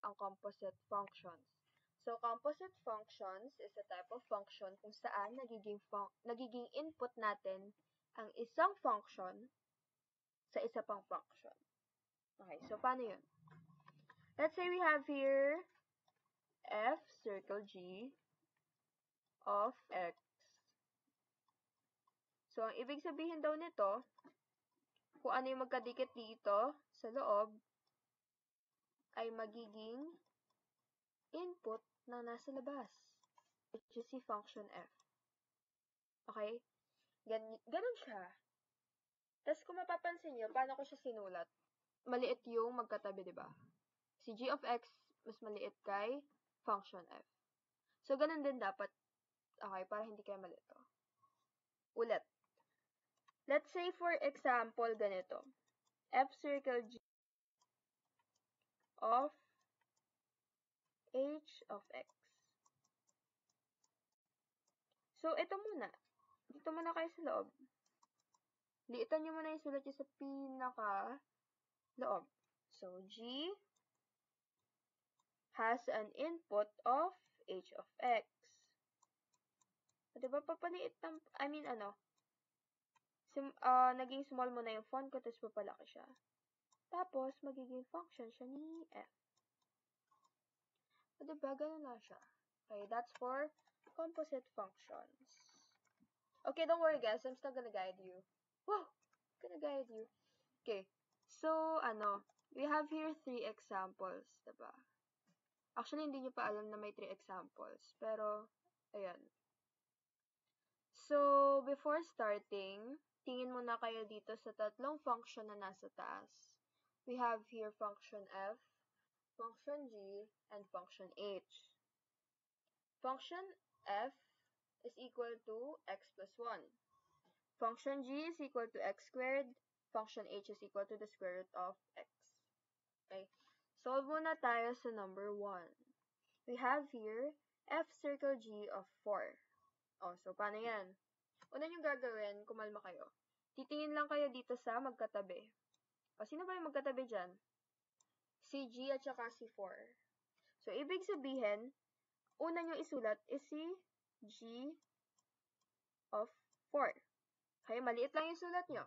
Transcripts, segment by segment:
ang composite functions. So, composite functions is a type of function kung saan nagiging input natin ang isang function sa isa pang function. Okay, so paano yun? Let's say we have here f circle g of x. So, ang ibig sabihin daw nito, kung ano yung magkadikit dito sa loob, ay magiging input na nasa labas, which is si function f. Okay? Ganun siya. Tapos kung mapapansin nyo, paano ko siya sinulat? Maliit yung magkatabi, di ba? Si g of x, mas maliit kay function f. So, ganun din dapat. Okay, para hindi kayo malito. Ulit. Let's say, for example, ganito. F circle g of h of x. So, ito muna. Dito muna kayo sa loob. Liitan nyo muna yung sulat nyo sa pinaka-loob. So, g has an input of h of x. Diba, papaliit ng, naging small mo na yung font ko, tapos papalaki siya. Tapos, magiging function siya ni f. Diba, ganun na siya. Okay, that's for composite functions. Okay, don't worry guys, I'm still gonna guide you. Wow! Gonna guide you. Okay, so, we have here 3 examples, diba? Actually, hindi nyo pa alam na may 3 examples, pero, ayan. So, before starting, tingin muna kayo dito sa tatlong function na nasa taas. We have here function f, function g, and function h. Function f is equal to x plus 1. Function g is equal to x squared. Function h is equal to the square root of x. Okay. Solve muna tayo sa number 1. We have here f circle g of 4. Oh, so paano yan? Una nyo gagawin, kumalma kayo. Titingin lang kayo dito sa magkatabi. O, sino ba yung magkatabi dyan? Si g at saka si 4. So, ibig sabihin, una nyo isulat is si g of 4. Kaya maliit lang yung sulat nyo.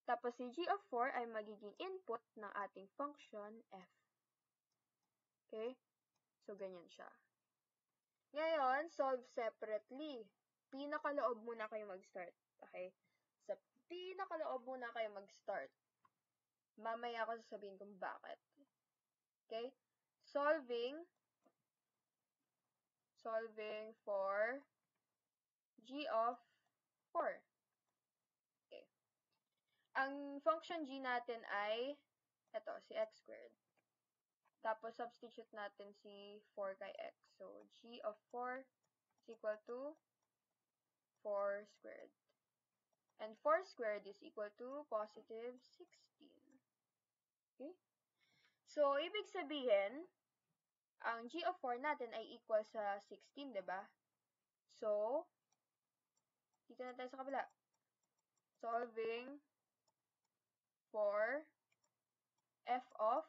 Tapos si g of 4 ay magiging input ng ating function f. Okay? So, ganyan siya. Ngayon, solve separately. Pinakaloob muna kayo mag-start. Okay? Sa pinakaloob muna kayo mag-start. Mamaya ako sasabihin kung bakit. Okay? Solving for g of 4. Okay. Ang function g natin ay, ito, si x squared. Tapos, substitute natin si 4 kay x. So, g of 4 is equal to 4 squared. And 4 squared is equal to positive 16. Okay? So, ibig sabihin, ang g of 4 natin ay equal sa 16, diba? So, dito na tayo sa kabila. Solving for f of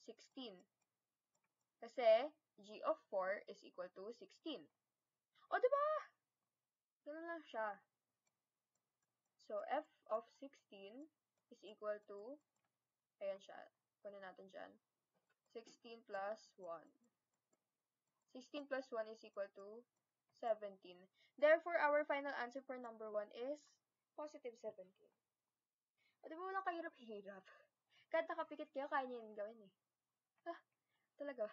16. Kasi, g of 4 is equal to 16. O, diba? Ganun lang siya. So, f of 16 is equal to, ayan siya. Kunin natin dyan. 16 plus 1. 16 plus 1 is equal to 17. Therefore, our final answer for number 1 is positive 17. O, diba walang kahirap-hirap? Kahit nakapikit kayo, kaya niyo yung gawin eh. Ah, talaga.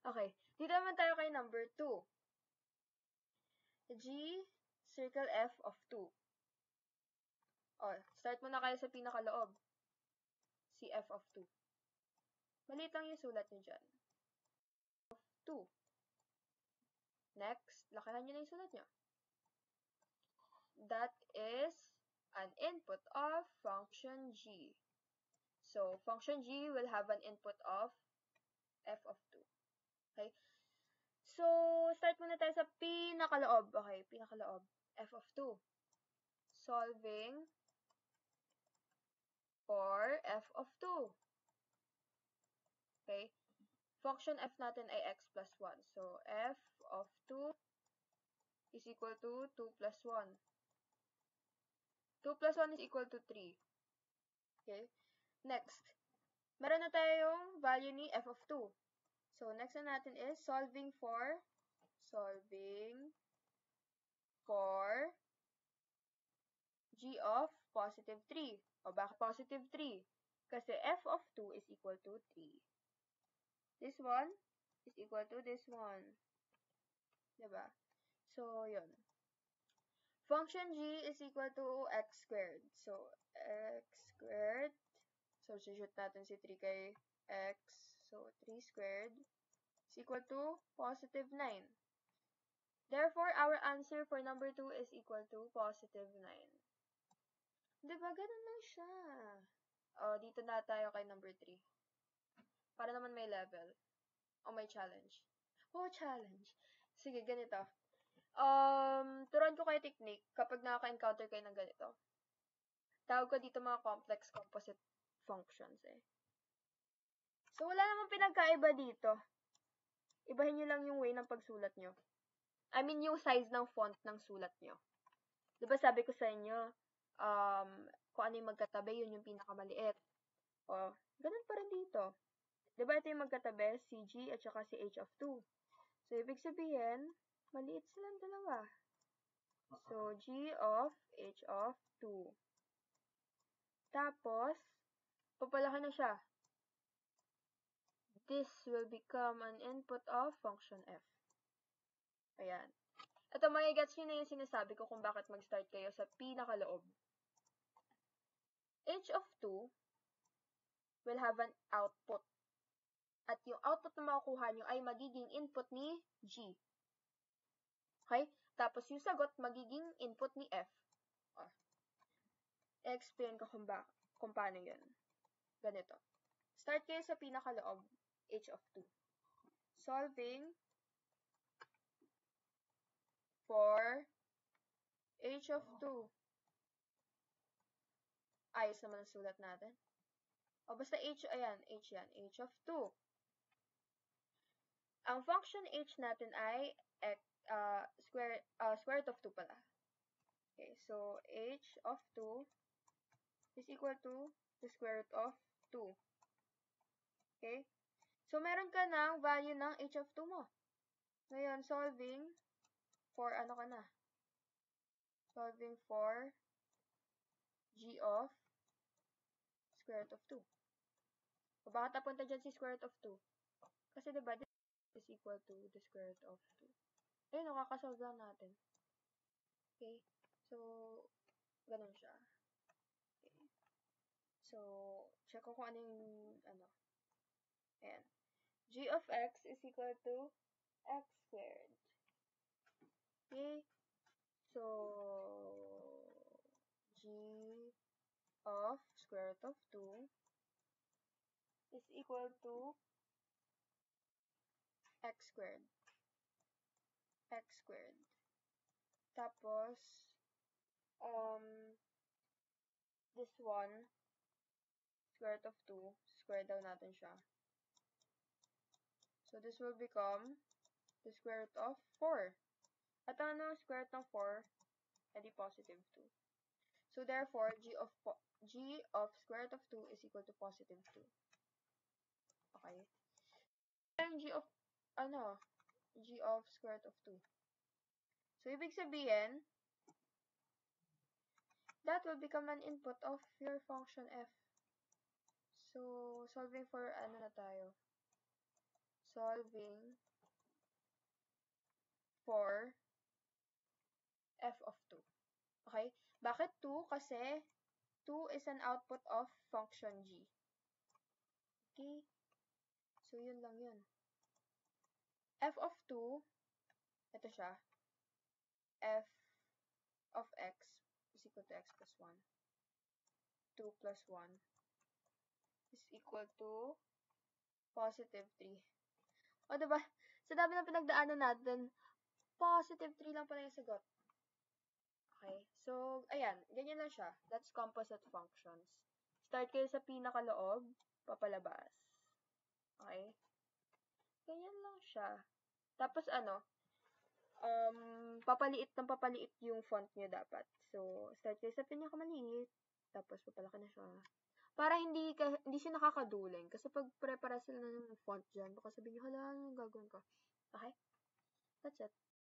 Okay. Dito naman tayo kay number 2. G circle f of 2. O, start muna kayo sa pinakaloob. Si f of 2. Maliit lang yung sulat nyo dyan. Of 2. Next, lakaran nyo na yung sulat nyo. That is an input of function g. So, function g will have an input of f of 2. Okay? So, start muna tayo sa pinakaloob. Okay, pinakaloob. F of 2. Solving for f of 2. Okay? function f natin ay x plus 1. So, f of 2 is equal to 2 plus 1. 2 plus 1 is equal to 3. Okay? Next, meron na tayong value ni f of 2. So, next na natin is solving for g of positive 3. O, bakit positive 3? Kasi f of 2 is equal to 3. This one is equal to this one. Diba? So, yun. Function g is equal to x squared. So, x squared. So, shoot natin si 3 kay x. So, 3 squared is equal to positive 9. Therefore, our answer for number 2 is equal to positive 9. Diba? Ganun lang siya. O, dito na tayo kay number 3. Para naman may level. O may challenge. Oh, challenge. Sige, ganito. Turuan ko kayo technique kapag nakaka-encounter kayo ng ganito. Tawag ko dito mga complex composite functions eh. So, wala namang pinagkaiba dito. Ibahin nyo lang yung way ng pagsulat nyo. I mean, yung size ng font ng sulat nyo. Diba sabi ko sa inyo, kung ano yung magkatabi, yun yung pinakamaliit. O, ganun pa rin dito. Diba ito yung magkatabi, si G at saka si H of 2. So, ibig sabihin, maliit silang dalawa. So, G of H of 2. Tapos, papalaki na siya. This will become an input of function f. Ayan. Ito, magigets nyo na yung sinasabi ko kung bakit mag-start kayo sa pinakaloob. H of 2 will have an output. At yung output na makukuha nyo ay magiging input ni G. Okay? Tapos yung sagot, magiging input ni F. I-explain ko kung paano yun. Ganito. Start kayo sa pinakaloob, H of 2. Solving for H of 2. Ayos naman ang sulat natin. O basta H, ayan, H yan, H of 2. Ang function H natin ay square root of 2 pala. Okay, so H of 2 is equal to the square root of 2. Okay? So, meron ka ng value ng H of 2 mo. Ngayon, solving for ano ka na? Solving for G of square root of 2. O bakit napunta dyan si square root of 2? Kasi diba, this is equal to the square root of 2. Ayun, nakakasolve lang natin. Okay? So, ganun siya. Okay. So, check ko kung ano yung, Ayan. G of x is equal to x squared. Okay? So, G of square root of 2 is equal to x squared. X squared. Tapos, this one, square root of 2, square daw natin siya. So, this will become the square root of 4. At ano, square root ng 4, edi positive 2. So, therefore, G of square root of 2 is equal to positive 2. Okay? And G of square root of 2. So, ibig sabihin, that will become an input of your function f. So, solving for ano na tayo? Solving for f of 2. Okay? Bakit 2? Kasi 2 is an output of function g. Okay? So, yun lang yun. F of 2, ito siya. F of x is equal to x plus 1. 2 plus 1 is equal to positive 3. O, diba? Sa dami na pinagdaanan natin, positive 3 lang pala yung sagot. Okay? So, ayan. Ganyan lang siya. That's composite functions. Start kayo sa pinakaloob, papalabas. Okay? lang siya. Tapos papaliit yung font nyo dapat. So, start kayo sa pinakamaliit. Tapos, papalaki na siya. Para hindi siya nakakaduling. Kasi pag prepara sila ng font dyan, baka sabihin nyo, hala, anong gagawin ko? Okay? That's it.